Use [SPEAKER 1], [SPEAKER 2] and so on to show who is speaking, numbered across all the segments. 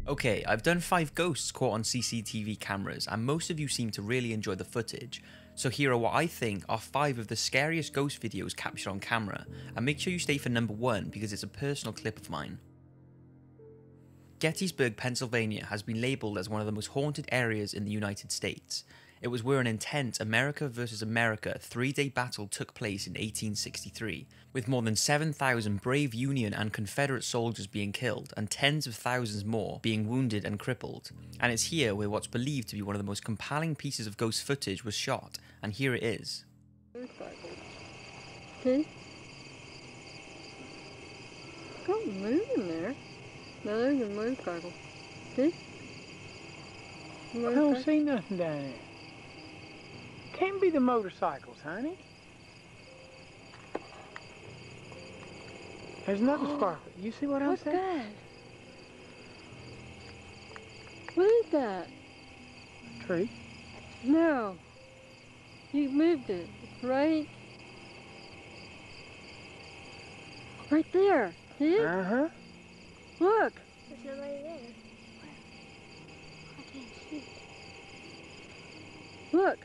[SPEAKER 1] Okay, I've done 5 ghosts caught on CCTV cameras and most of you seem to really enjoy the footage, so here are what I think are 5 of the scariest ghost videos captured on camera, and make sure you stay for number 1 because it's a personal clip of mine. Gettysburg, Pennsylvania has been labelled as one of the most haunted areas in the United States. It was where an intense America versus America 3-day battle took place in 1863, with more than 7,000 brave Union and Confederate soldiers being killed and tens of thousands more being wounded and crippled. And it's here where what's believed to be one of the most compelling pieces of ghost footage was shot, and here it is.
[SPEAKER 2] Okay. Don't move in there. No, there's a motorcycle. See?
[SPEAKER 3] I don't see nothing down there. Can't be the motorcycles, honey. There's another sparkle. You see what I'm
[SPEAKER 2] What's
[SPEAKER 3] saying?
[SPEAKER 2] that? What is that?
[SPEAKER 3] A tree.
[SPEAKER 2] No. You moved it, right? Right there. See it?
[SPEAKER 3] Uh-huh.
[SPEAKER 2] Look.
[SPEAKER 4] There's nobody there. I can't see.
[SPEAKER 2] Look.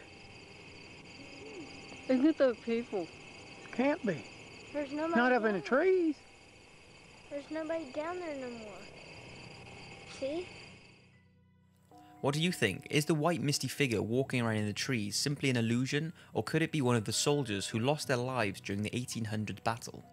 [SPEAKER 2] Isn't it those people?
[SPEAKER 3] Can't be.
[SPEAKER 4] There's nobody
[SPEAKER 3] Not up in the
[SPEAKER 4] down-
[SPEAKER 3] trees.
[SPEAKER 4] There's nobody down there no more. See?
[SPEAKER 1] What do you think? Is the white misty figure walking around in the trees simply an illusion, or could it be one of the soldiers who lost their lives during the 1800 battle?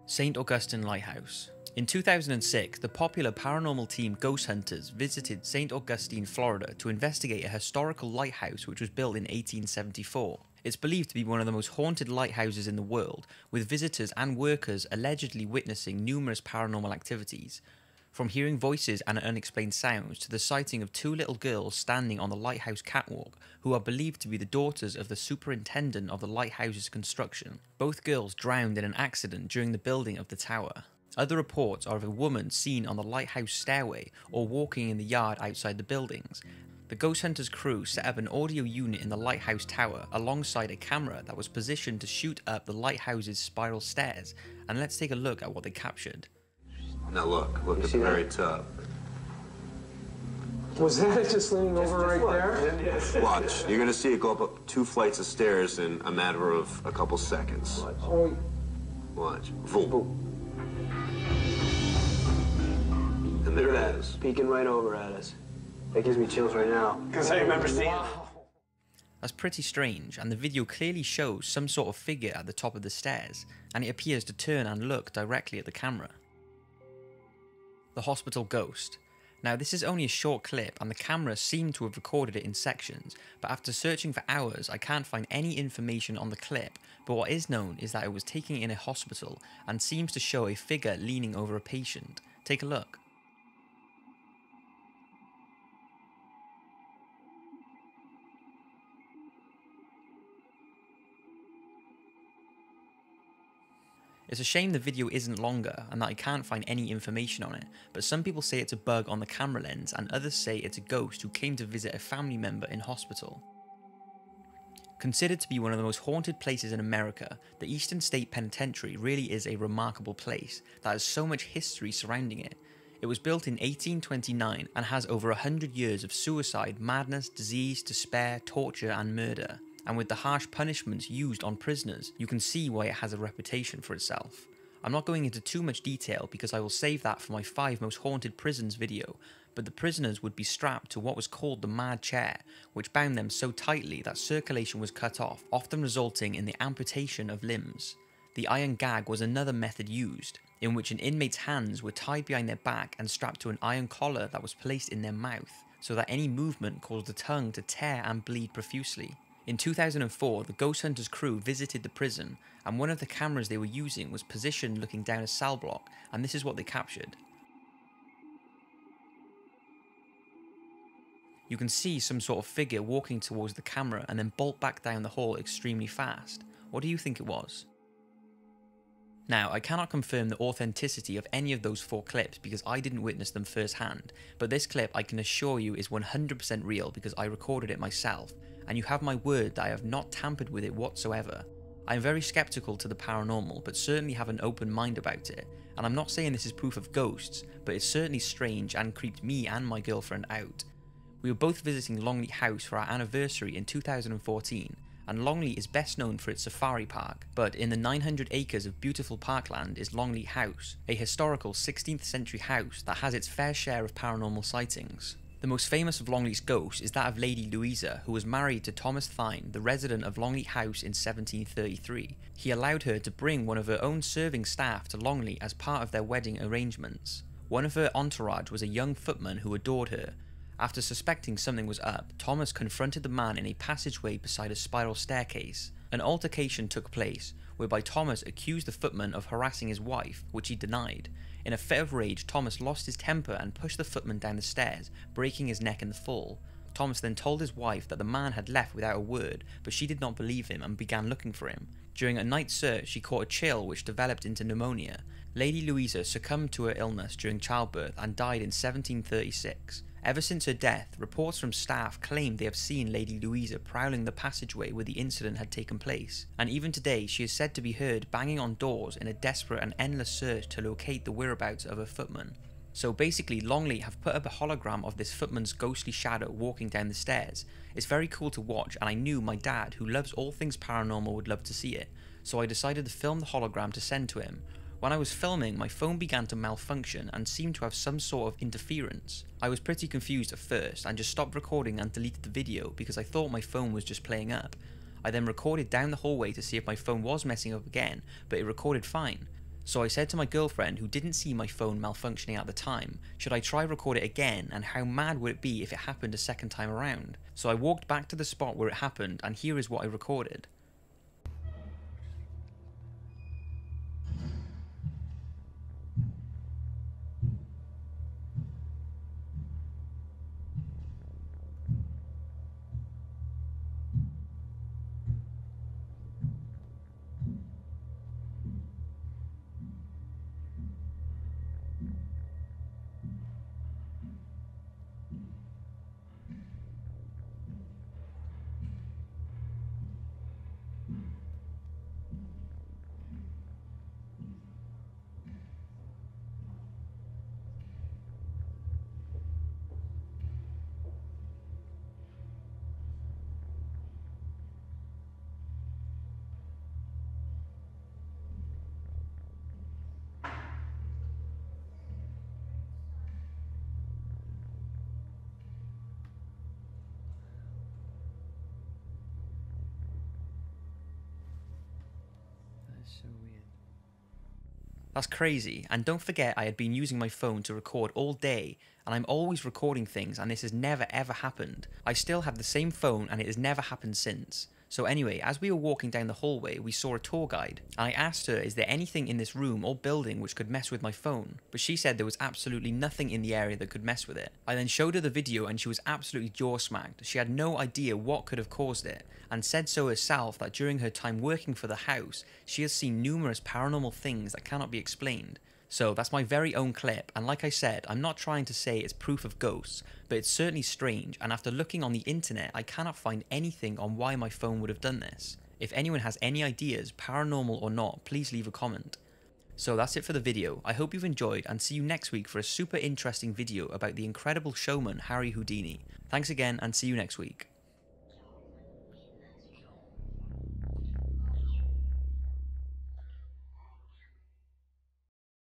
[SPEAKER 1] St. Augustine Lighthouse. In 2006, the popular paranormal team Ghost Hunters visited St. Augustine, Florida to investigate a historical lighthouse which was built in 1874. It's believed to be one of the most haunted lighthouses in the world, with visitors and workers allegedly witnessing numerous paranormal activities. From hearing voices and unexplained sounds to the sighting of 2 little girls standing on the lighthouse catwalk who are believed to be the daughters of the superintendent of the lighthouse's construction. Both girls drowned in an accident during the building of the tower. Other reports are of a woman seen on the lighthouse stairway or walking in the yard outside the buildings. The Ghost Hunters crew set up an audio unit in the lighthouse tower alongside a camera that was positioned to shoot up the lighthouse's spiral stairs, and let's take a look at what they captured.
[SPEAKER 5] Now look at the very top.
[SPEAKER 6] Was that just leaning over right there?
[SPEAKER 5] Watch, you're gonna see it go up 2 flights of stairs in a matter of a couple seconds.
[SPEAKER 6] Oh,
[SPEAKER 5] Watch. Boom. And there
[SPEAKER 6] look
[SPEAKER 5] it
[SPEAKER 6] at that,
[SPEAKER 5] is.
[SPEAKER 6] peeking right over at us. That gives me chills right now. Because I remember seeing it.
[SPEAKER 1] That's pretty strange, and the video clearly shows some sort of figure at the top of the stairs, and it appears to turn and look directly at the camera. The hospital ghost. Now this is only a short clip and the camera seemed to have recorded it in sections, but after searching for hours I can't find any information on the clip, but what is known is that it was taken in a hospital and seems to show a figure leaning over a patient. Take a look. It's a shame the video isn't longer and that I can't find any information on it, but some people say it's a bug on the camera lens and others say it's a ghost who came to visit a family member in hospital. Considered to be one of the most haunted places in America, the Eastern State Penitentiary really is a remarkable place that has so much history surrounding it. It was built in 1829 and has over 100 years of suicide, madness, disease, despair, torture and murder. And with the harsh punishments used on prisoners, you can see why it has a reputation for itself. I'm not going into too much detail because I will save that for my 5 most haunted prisons video, but the prisoners would be strapped to what was called the mad chair, which bound them so tightly that circulation was cut off, often resulting in the amputation of limbs. The iron gag was another method used, in which an inmate's hands were tied behind their back and strapped to an iron collar that was placed in their mouth, so that any movement caused the tongue to tear and bleed profusely. In 2004, the Ghost Hunters crew visited the prison, and one of the cameras they were using was positioned looking down a cell block, and this is what they captured. You can see some sort of figure walking towards the camera and then bolt back down the hall extremely fast. What do you think it was? Now, I cannot confirm the authenticity of any of those 4 clips because I didn't witness them firsthand, but this clip I can assure you is 100% real because I recorded it myself, and you have my word that I have not tampered with it whatsoever. I am very skeptical to the paranormal, but certainly have an open mind about it, and I'm not saying this is proof of ghosts, but it's certainly strange and creeped me and my girlfriend out. We were both visiting Longley House for our anniversary in 2014, and Longley is best known for its safari park, but in the 900 acres of beautiful parkland is Longley House, a historical 16th century house that has its fair share of paranormal sightings. The most famous of Longley's ghosts is that of Lady Louisa, who was married to Thomas Thynne, the resident of Longley House in 1733. He allowed her to bring one of her own serving staff to Longley as part of their wedding arrangements. One of her entourage was a young footman who adored her. After suspecting something was up, Thomas confronted the man in a passageway beside a spiral staircase. An altercation took place, whereby Thomas accused the footman of harassing his wife, which he denied. In a fit of rage, Thomas lost his temper and pushed the footman down the stairs, breaking his neck in the fall. Thomas then told his wife that the man had left without a word, but she did not believe him and began looking for him. During a night search, she caught a chill which developed into pneumonia. Lady Louisa succumbed to her illness during childbirth and died in 1736. Ever since her death, reports from staff claimed they have seen Lady Louisa prowling the passageway where the incident had taken place, and even today she is said to be heard banging on doors in a desperate and endless search to locate the whereabouts of her footman. So basically, Longley have put up a hologram of this footman's ghostly shadow walking down the stairs. It's very cool to watch, and I knew my dad, who loves all things paranormal, would love to see it, so I decided to film the hologram to send to him. When I was filming, my phone began to malfunction and seemed to have some sort of interference. I was pretty confused at first and just stopped recording and deleted the video because I thought my phone was just playing up. I then recorded down the hallway to see if my phone was messing up again, but it recorded fine. So I said to my girlfriend, who didn't see my phone malfunctioning at the time, should I try record it again, and how mad would it be if it happened a second time around? So I walked back to the spot where it happened, and here is what I recorded. So weird. That's crazy, and don't forget I had been using my phone to record all day, and I'm always recording things, and this has never ever happened. I still have the same phone and it has never happened since. So anyway, as we were walking down the hallway, we saw a tour guide, and I asked her, is there anything in this room or building which could mess with my phone? But she said there was absolutely nothing in the area that could mess with it. I then showed her the video and she was absolutely jaw-smacked. She had no idea what could have caused it, and said so herself that during her time working for the house, she has seen numerous paranormal things that cannot be explained. So that's my very own clip, and like I said, I'm not trying to say it's proof of ghosts, but it's certainly strange, and after looking on the internet, I cannot find anything on why my phone would have done this. If anyone has any ideas, paranormal or not, please leave a comment. So that's it for the video. I hope you've enjoyed, and see you next week for a super interesting video about the incredible showman Harry Houdini. Thanks again, and see you next week.